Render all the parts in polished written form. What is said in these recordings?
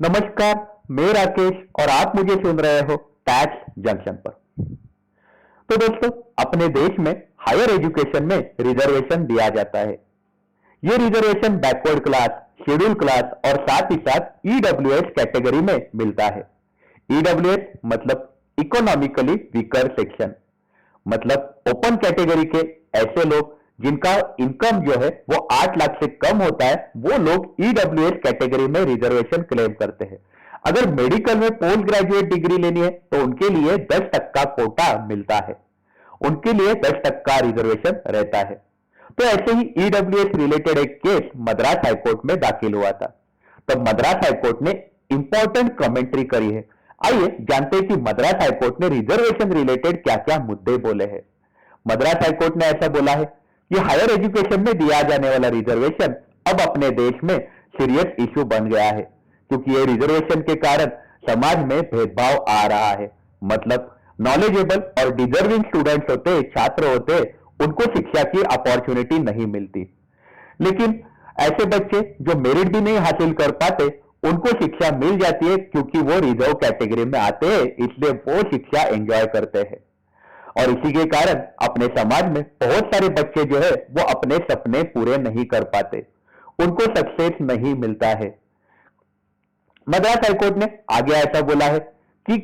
नमस्कार, मैं राकेश और आप मुझे सुन रहे हो टैक्स जंक्शन पर। तो दोस्तों, अपने देश में हायर एजुकेशन में रिजर्वेशन दिया जाता है। ये reservation backward class, schedule class और साथ ही साथ ईडब्ल्यूएस कैटेगरी में मिलता है। ईडब्ल्यूएस मतलब इकोनॉमिकली वीकर सेक्शन, मतलब ओपन कैटेगरी के ऐसे लोग जिनका इनकम जो है वो 8 लाख से कम होता है, वो लोग ईडब्ल्यूएस कैटेगरी में रिजर्वेशन क्लेम करते हैं। अगर मेडिकल में पोस्ट ग्रेजुएट डिग्री लेनी है तो उनके लिए 10% कोटा मिलता है, उनके लिए 10% रिजर्वेशन रहता है। तो ऐसे ही ईडब्ल्यूएस रिलेटेड एक केस मद्रास हाईकोर्ट में दाखिल हुआ था। तब मद्रास हाईकोर्ट ने इंपॉर्टेंट कमेंट्री करी है। आइए जानते हैं कि मद्रास हाईकोर्ट ने रिजर्वेशन रिलेटेड क्या क्या मुद्दे बोले हैं। मद्रास हाईकोर्ट ने ऐसा बोला है कि हायर एजुकेशन में दिया जाने वाला रिजर्वेशन अब अपने देश में सीरियस इश्यू बन गया है, क्योंकि ये रिजर्वेशन के कारण समाज में भेदभाव आ रहा है। मतलब नॉलेजेबल और डिजर्विंग स्टूडेंट्स होते, छात्र होते, उनको शिक्षा की अपॉर्चुनिटी नहीं मिलती, लेकिन ऐसे बच्चे जो मेरिट भी नहीं हासिल कर पाते उनको शिक्षा मिल जाती है, क्योंकि वो रिजर्व कैटेगरी में आते हैं, इसलिए वो शिक्षा एंजॉय करते हैं। और इसी के कारण अपने समाज में बहुत सारे बच्चे जो है वो अपने सपने पूरे नहीं कर पाते, उनको सक्सेस नहीं मिलता है। मद्रास हाईकोर्ट ने आगे ऐसा बोला है कि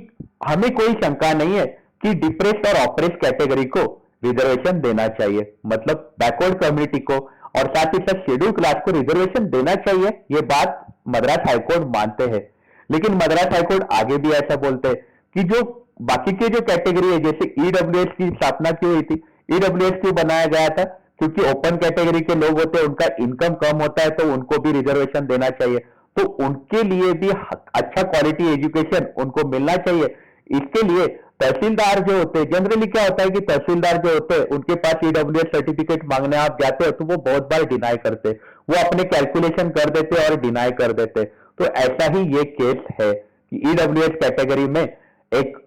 हमें कोई शंका नहीं है कि डिप्रेस्ड और ऑप्रेस्ड कैटेगरी को रिजर्वेशन देना चाहिए, मतलब बैकवर्ड कम्युनिटी को और साथ ही साथ शेड्यूल क्लास को रिजर्वेशन देना चाहिए। ये बात मद्रास हाईकोर्ट मानते हैं, लेकिन मद्रास हाईकोर्ट आगे भी ऐसा बोलते हैं कि जो बाकी के जो कैटेगरी है, जैसे ईडब्ल्यूएस की स्थापना क्यों हुई थी, ईडब्ल्यूएस क्यों बनाया गया था, क्योंकि ओपन कैटेगरी के लोग होते हैं, उनका इनकम कम होता है, तो उनको भी रिजर्वेशन देना चाहिए, तो उनके लिए भी अच्छा क्वालिटी एजुकेशन उनको मिलना चाहिए। इसके लिए तहसीलदार जो होते हैं, जनरली क्या होता है कि तहसीलदार जो होते हैं उनके पास ईडब्ल्यूएस सर्टिफिकेट मांगने आप जाते हो तो वो बहुत बार डिनाई करते हैं, वो अपने कैलकुलेशन कर देते और डिनाई कर देते। तो ऐसा ही ये केस है कि ईडब्ल्यूएस कैटेगरी में एक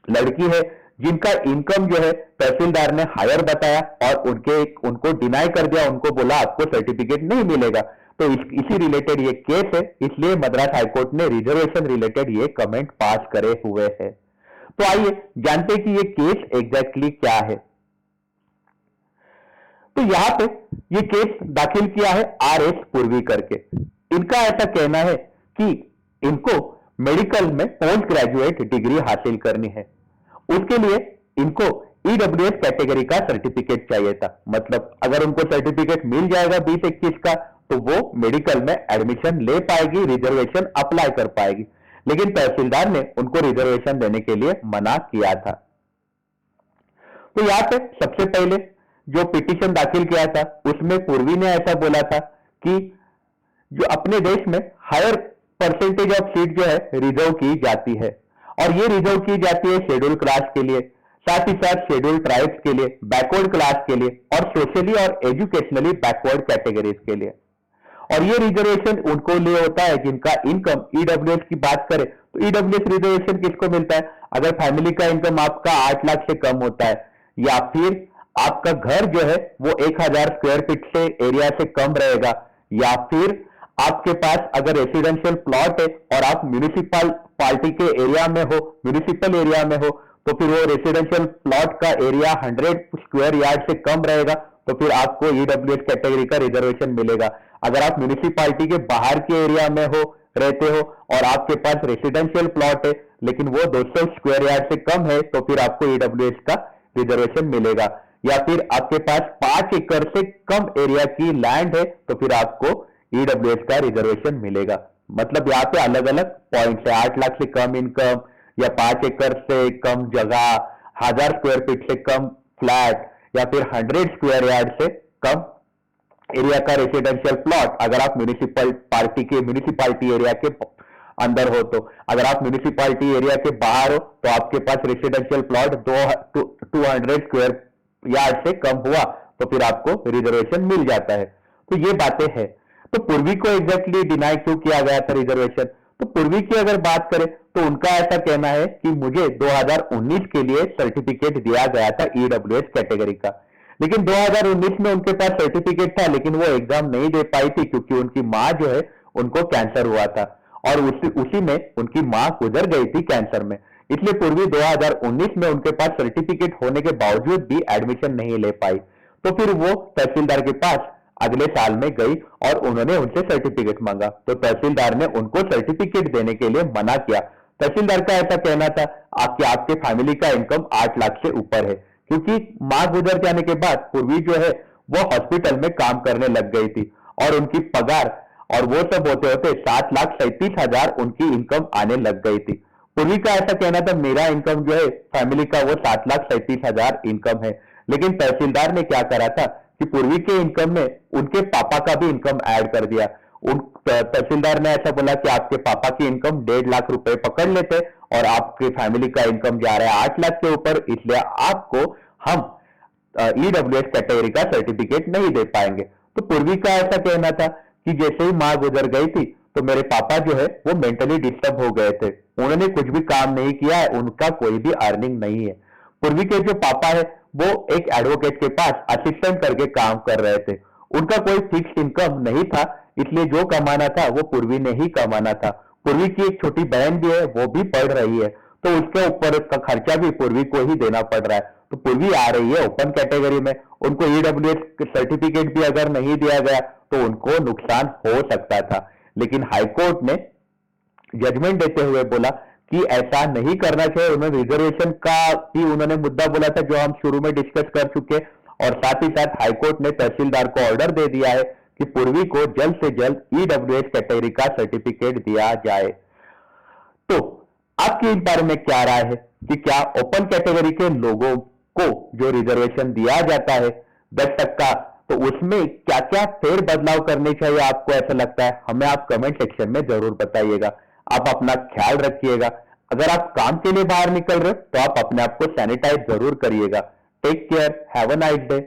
लड़की है जिनका इनकम जो है तहसीलदार ने हायर बताया और उनको डिनाई कर दिया, उनको बोला आपको सर्टिफिकेट नहीं मिलेगा। तो इसी रिलेटेड ये केस है, इसलिए मद्रास हाईकोर्ट ने रिजर्वेशन रिलेटेड ये कमेंट पास करे हुए हैं। तो आइए जानते हैं कि ये केस एग्जैक्टली क्या है। तो यहां पे ये केस दाखिल किया है आर.एस. पूर्वी करके। इनका ऐसा कहना है कि इनको मेडिकल में पोस्ट ग्रेजुएट डिग्री हासिल करनी है, उसके लिए इनको ईडब्ल्यूएस कैटेगरी का सर्टिफिकेट चाहिए था। मतलब अगर उनको सर्टिफिकेट मिल जाएगा 2021 का तो वो मेडिकल में एडमिशन ले पाएगी, रिजर्वेशन अप्लाई कर पाएगी, लेकिन तहसीलदार ने उनको रिजर्वेशन देने के लिए मना किया था। तो यहां पे सबसे पहले जो पिटीशन दाखिल किया था उसमें पूर्वी ने ऐसा बोला था कि जो अपने देश में हायर परसेंटेज ऑफ सीट जो है रिजर्व की जाती है, और ये रिजर्व की जाती है शेड्यूल क्लास के लिए, साथ ही साथ शेड्यूल ट्राइब्स के लिए, बैकवर्ड क्लास के लिए और सोशली और एजुकेशनली बैकवर्ड कैटेगरीज के लिए। और ये रिजर्वेशन उनको लिए होता है जिनका इनकम ईडब्ल्यूएस की बात करें तो ईडब्ल्यूएस रिजर्वेशन किसको मिलता है, अगर फैमिली का इनकम आपका 8 लाख से कम होता है, या फिर आपका घर जो है वो 1000 स्क्वायर फीट से एरिया से कम रहेगा, या फिर आपके पास अगर रेसिडेंशियल प्लॉट है और आप म्यूनिसिपल पार्टी के एरिया में हो, म्यूनिसिपल एरिया में हो, तो फिर वो रेसिडेंशियल प्लॉट का एरिया 100 स्क्वायर यार्ड से कम रहेगा, तो फिर आपको ईडब्ल्यूएस कैटेगरी का रिजर्वेशन मिलेगा। अगर आप म्यूनिसिपैलिटी के बाहर के एरिया में हो, रहते हो और आपके पास रेसिडेंशियल प्लॉट है लेकिन वो 200 स्क्वायर यार्ड से कम है, तो फिर आपको ईडब्ल्यूएस का रिजर्वेशन मिलेगा। या फिर आपके पास 5 एकड़ से कम एरिया की लैंड है तो फिर आपको ईडब्ल्यूएस का रिजर्वेशन मिलेगा। मतलब यहाँ पे अलग अलग पॉइंट्स है, 8 लाख से कम इनकम, या 5 एकड़ से कम जगह, 1000 स्क्वायर फीट से कम फ्लैट, या फिर 100 स्क्वायर यार्ड से कम एरिया का रेसिडेंशियल प्लॉट अगर आप म्यूनिसिपैलिटी एरिया के अंदर हो। तो अगर आप म्यूनिसिपैलिटी एरिया के बाहर हो तो आपके पास रेसिडेंशियल प्लॉट 200 स्क्वायर यार्ड से कम हुआ तो फिर आपको रिजर्वेशन मिल जाता है। तो ये बातें हैं। तो पूर्वी को एग्जैक्टली डिनाई क्यों किया गया था रिजर्वेशन, तो पूर्वी की अगर बात करें तो उनका ऐसा कहना है कि मुझे 2019 के लिए सर्टिफिकेट दिया गया था ईडब्ल्यूएस कैटेगरी का, लेकिन 2019 में उनके पास सर्टिफिकेट था लेकिन वो एग्जाम नहीं दे पाई थी क्योंकि उनकी मां जो है उनको कैंसर हुआ था। और उसी में उनकी मां गुजर गई थी कैंसर में। इसलिए पूर्वी 2019 में उनके पास सर्टिफिकेट होने के बावजूद भी एडमिशन नहीं ले पाई। तो फिर वो तहसीलदार के पास अगले साल में गई और उन्होंने उनसे सर्टिफिकेट मांगा। तो तहसीलदार ने उनको सर्टिफिकेट देने के लिए मना किया। तहसीलदार का ऐसा कहना था कि आपके फैमिली का इनकम 8 लाख से ऊपर है, क्योंकि मां गुजर जाने के बाद पूर्वी जो है वो हॉस्पिटल में काम करने लग गई थी और उनकी पगार और वो सब होते होते 7,37,000 उनकी इनकम आने लग गई थी। पूर्वी का ऐसा कहना था मेरा इनकम जो है फैमिली का वो 7,37,000 इनकम है। लेकिन तहसीलदार ने क्या करा था कि पूर्वी के इनकम में उनके पापा का भी इनकम ऐड कर दिया। उन तहसीलदार ने ऐसा बोला कि आपके पापा की इनकम 1.5 लाख रुपए पकड़ लेते और आपकी फैमिली का इनकम जा रहा है 8 लाख के ऊपर, इसलिए आपको हम ईडब्ल्यूएस कैटेगरी का सर्टिफिकेट नहीं दे पाएंगे। तो पूर्वी का ऐसा कहना था कि जैसे ही मां गुजर गई थी तो मेरे पापा जो है वो मेंटली डिस्टर्ब हो गए थे, उन्होंने कुछ भी काम नहीं किया है, उनका कोई भी अर्निंग नहीं है। पूर्वी के जो पापा है वो एक एडवोकेट के पास असिस्टेंट करके काम कर रहे थे, उनका कोई फिक्स इनकम नहीं था, इसलिए जो कमाना था वो पूर्वी ने ही कमाना था। पूर्वी की एक छोटी बहन भी है, वो भी पढ़ रही है, तो उसके ऊपर का खर्चा भी पूर्वी को ही देना पड़ रहा है। तो पूर्वी आ रही है ओपन कैटेगरी में, उनको ईडब्ल्यूएस सर्टिफिकेट भी अगर नहीं दिया गया तो उनको नुकसान हो सकता था। लेकिन हाईकोर्ट ने जजमेंट देते हुए बोला कि ऐसा नहीं करना चाहिए। उन्होंने रिजर्वेशन का भी उन्होंने मुद्दा बोला था जो हम शुरू में डिस्कस कर चुके, और साथ ही साथ हाईकोर्ट ने तहसीलदार को ऑर्डर दे दिया है कि पूर्वी को जल्द से जल्द ईडब्ल्यूएस कैटेगरी का सर्टिफिकेट दिया जाए। तो आपकी इस बारे में क्या राय है कि क्या ओपन कैटेगरी के लोगों को जो रिजर्वेशन दिया जाता है 10%, तो उसमें क्या क्या फेर बदलाव करने चाहिए आपको ऐसा लगता है? हमें आप कमेंट सेक्शन में जरूर बताइएगा। आप अपना ख्याल रखिएगा। अगर आप काम के लिए बाहर निकल रहे हो तो आप अपने आप को सैनिटाइज जरूर करिएगा। Take care, have a nice day.